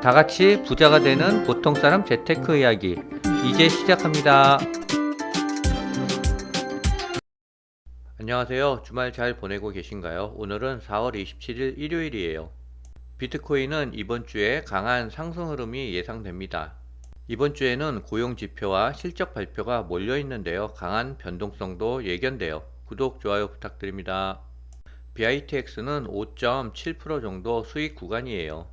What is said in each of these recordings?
다 같이 부자가 되는 보통 사람 재테크 이야기 이제 시작합니다. 안녕하세요. 주말 잘 보내고 계신가요? 오늘은 4월 27일 일요일이에요. 비트코인은 이번 주에 강한 상승 흐름이 예상됩니다. 이번 주에는 고용 지표와 실적 발표가 몰려 있는데요. 강한 변동성도 예견돼요. 구독, 좋아요 부탁드립니다. BITX는 5.7% 정도 수익 구간이에요.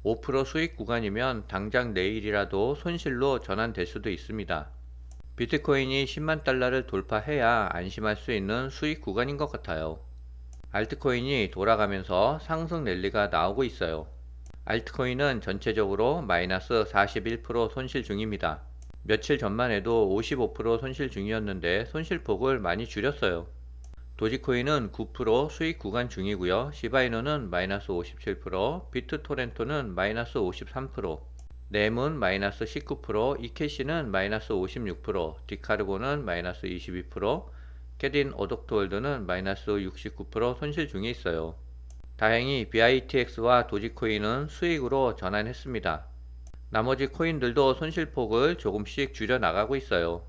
5% 수익 구간이면 당장 내일이라도 손실로 전환될 수도 있습니다. 비트코인이 10만 달러를 돌파해야 안심할 수 있는 수익 구간인 것 같아요. 알트코인이 돌아가면서 상승 랠리가 나오고 있어요. 알트코인은 전체적으로 마이너스 41% 손실 중입니다. 며칠 전만 해도 55% 손실 중이었는데 손실폭을 많이 줄였어요. 도지코인은 9% 수익 구간 중이고요. 시바이누는 마이너스 57%, 비트토렌토는 마이너스 53%, 램은 마이너스 19%, 이캐시는 마이너스 56%, 디카르고는 마이너스 22%, 캐딘 어독트월드는 마이너스 69% 손실 중에 있어요. 다행히 BITX와 도지코인은 수익으로 전환했습니다. 나머지 코인들도 손실폭을 조금씩 줄여 나가고 있어요.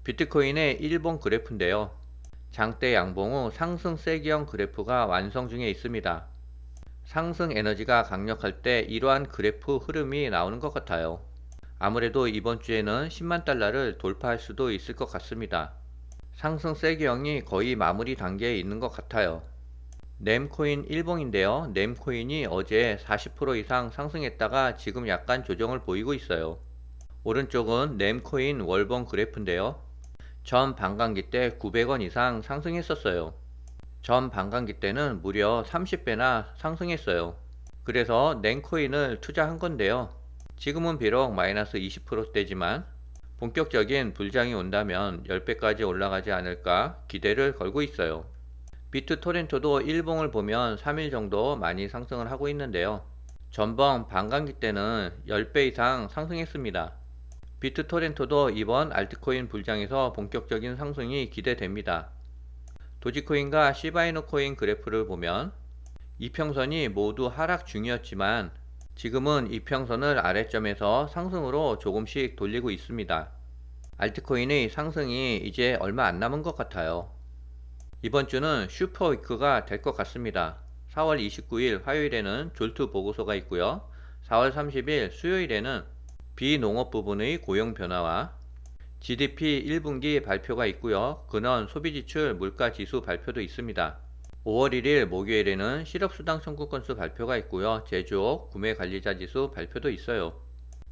비트코인의 일본 그래프인데요. 장대 양봉 후 상승 세기형 그래프가 완성 중에 있습니다. 상승 에너지가 강력할 때 이러한 그래프 흐름이 나오는 것 같아요. 아무래도 이번 주에는 10만 달러를 돌파할 수도 있을 것 같습니다. 상승 세기형이 거의 마무리 단계에 있는 것 같아요. 램코인 일봉인데요. 램코인이 어제 40% 이상 상승했다가 지금 약간 조정을 보이고 있어요. 오른쪽은 램코인 월봉 그래프인데요. 전 반감기 때 900원 이상 상승했었어요. 전 반감기 때는 무려 30배나 상승했어요. 그래서 낸코인을 투자한 건데요. 지금은 비록 마이너스 20%대지만 본격적인 불장이 온다면 10배까지 올라가지 않을까 기대를 걸고 있어요. 비트토렌토도 일봉을 보면 3일 정도 많이 상승을 하고 있는데요. 전번 반감기 때는 10배 이상 상승했습니다. 비트토렌토도 이번 알트코인 불장에서 본격적인 상승이 기대됩니다. 도지코인과 시바이누 코인 그래프를 보면 이평선이 모두 하락 중이었지만 지금은 이평선을 아래점에서 상승으로 조금씩 돌리고 있습니다. 알트코인의 상승이 이제 얼마 안 남은 것 같아요. 이번 주는 슈퍼위크가 될 것 같습니다. 4월 29일 화요일에는 졸투 보고서가 있고요. 4월 30일 수요일에는 비농업 부분의 고용 변화와 GDP 1분기 발표가 있고요. 근원 소비지출 물가지수 발표도 있습니다. 5월 1일 목요일에는 실업수당 청구 건수 발표가 있고요. 제조업 구매관리자 지수 발표도 있어요.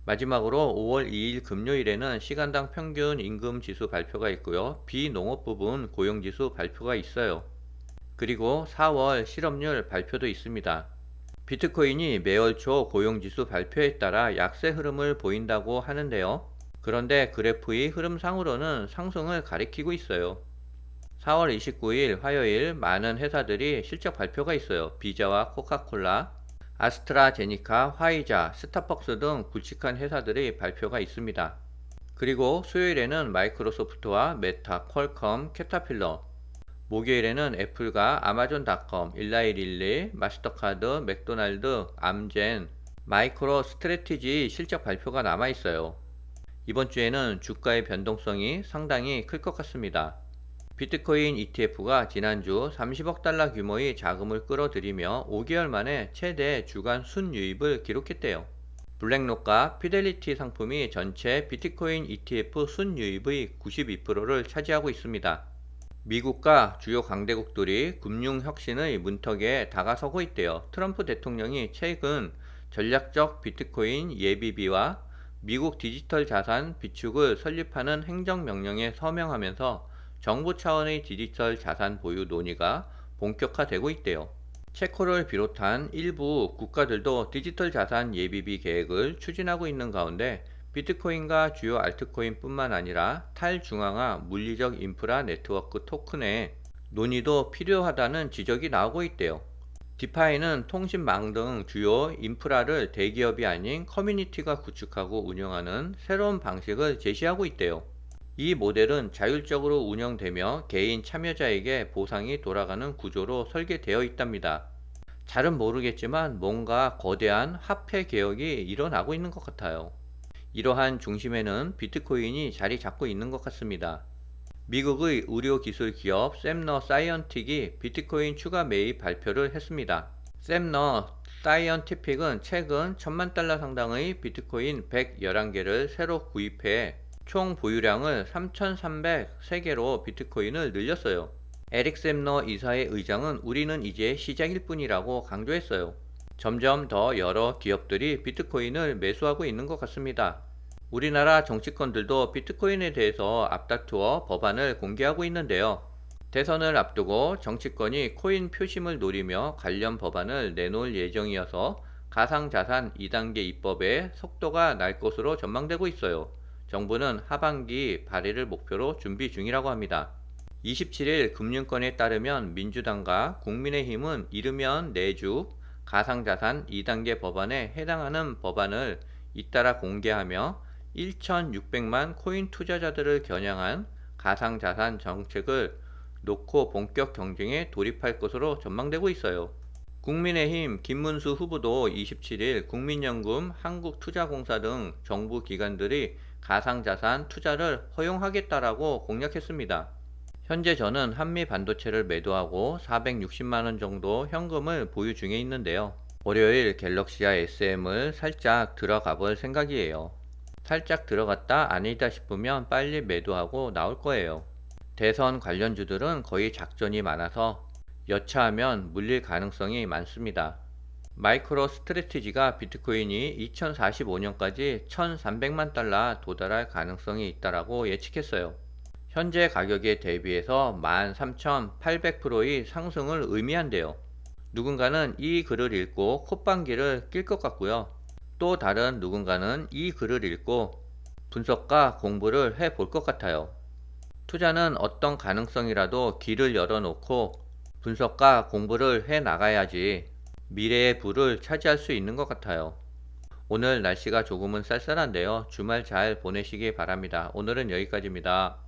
마지막으로 5월 2일 금요일에는 시간당 평균 임금 지수 발표가 있고요. 비농업 부분 고용지수 발표가 있어요. 그리고 4월 실업률 발표도 있습니다. 비트코인이 매월 초 고용지수 발표에 따라 약세 흐름을 보인다고 하는데요. 그런데 그래프의 흐름상으로는 상승을 가리키고 있어요. 4월 29일 화요일 많은 회사들이 실적 발표가 있어요. 비자와 코카콜라, 아스트라제니카, 화이자, 스타벅스 등 굵직한 회사들의 발표가 있습니다. 그리고 수요일에는 마이크로소프트와 메타, 퀄컴, 캐터필러, 목요일에는 애플과 아마존닷컴, 일라이릴리, 마스터카드, 맥도날드, 암젠, 마이크로 스트래티지 실적 발표가 남아있어요. 이번 주에는 주가의 변동성이 상당히 클 것 같습니다. 비트코인 ETF가 지난주 30억 달러 규모의 자금을 끌어들이며 5개월 만에 최대 주간 순유입을 기록했대요. 블랙록과 피델리티 상품이 전체 비트코인 ETF 순유입의 92%를 차지하고 있습니다. 미국과 주요 강대국들이 금융혁신의 문턱에 다가서고 있대요. 트럼프 대통령이 최근 전략적 비트코인 예비비와 미국 디지털 자산 비축을 설립하는 행정명령에 서명하면서 정부 차원의 디지털 자산 보유 논의가 본격화되고 있대요. 체코를 비롯한 일부 국가들도 디지털 자산 예비비 계획을 추진하고 있는 가운데 비트코인과 주요 알트코인뿐만 아니라 탈중앙화 물리적 인프라 네트워크 토큰의 논의도 필요하다는 지적이 나오고 있대요. 디파이는 통신망 등 주요 인프라를 대기업이 아닌 커뮤니티가 구축하고 운영하는 새로운 방식을 제시하고 있대요. 이 모델은 자율적으로 운영되며 개인 참여자에게 보상이 돌아가는 구조로 설계되어 있답니다. 잘은 모르겠지만 뭔가 거대한 화폐 개혁이 일어나고 있는 것 같아요. 이러한 중심에는 비트코인이 자리 잡고 있는 것 같습니다. 미국의 의료기술 기업 셈너 사이언틱이 비트코인 추가 매입 발표를 했습니다. 셈너 사이언티픽은 최근 1000만 달러 상당의 비트코인 111개를 새로 구입해 총 보유량을 3,303개로 비트코인을 늘렸어요. 에릭 셈너 이사의 의장은 우리는 이제 시작일 뿐이라고 강조했어요. 점점 더 여러 기업들이 비트코인을 매수하고 있는 것 같습니다. 우리나라 정치권들도 비트코인에 대해서 앞다투어 법안을 공개하고 있는데요. 대선을 앞두고 정치권이 코인 표심을 노리며 관련 법안을 내놓을 예정이어서 가상자산 2단계 입법에 속도가 날 것으로 전망되고 있어요. 정부는 하반기 발의를 목표로 준비 중이라고 합니다. 27일 금융권에 따르면 민주당과 국민의힘은 이르면 내주 가상자산 2단계 법안에 해당하는 법안을 잇따라 공개하며 1,600만 코인 투자자들을 겨냥한 가상자산 정책을 놓고 본격 경쟁에 돌입할 것으로 전망되고 있어요. 국민의힘 김문수 후보도 27일 국민연금, 한국투자공사 등 정부 기관들이 가상자산 투자를 허용하겠다라고 공약했습니다. 현재 저는 한미 반도체를 매도하고 460만원 정도 현금을 보유 중에 있는데요. 월요일 갤럭시아 SM을 살짝 들어가 볼 생각이에요. 살짝 들어갔다 아니다 싶으면 빨리 매도하고 나올 거예요. 대선 관련주들은 거의 작전이 많아서 여차하면 물릴 가능성이 많습니다. 마이크로 스트래티지가 비트코인이 2045년까지 1300만 달러 도달할 가능성이 있다라고 예측했어요. 현재 가격에 대비해서 13,800%의 상승을 의미한대요. 누군가는 이 글을 읽고 콧방귀를 낄 것 같고요. 또 다른 누군가는 이 글을 읽고 분석과 공부를 해 볼 것 같아요. 투자는 어떤 가능성이라도 길을 열어놓고 분석과 공부를 해 나가야지 미래의 부를 차지할 수 있는 것 같아요. 오늘 날씨가 조금은 쌀쌀한데요. 주말 잘 보내시기 바랍니다. 오늘은 여기까지입니다.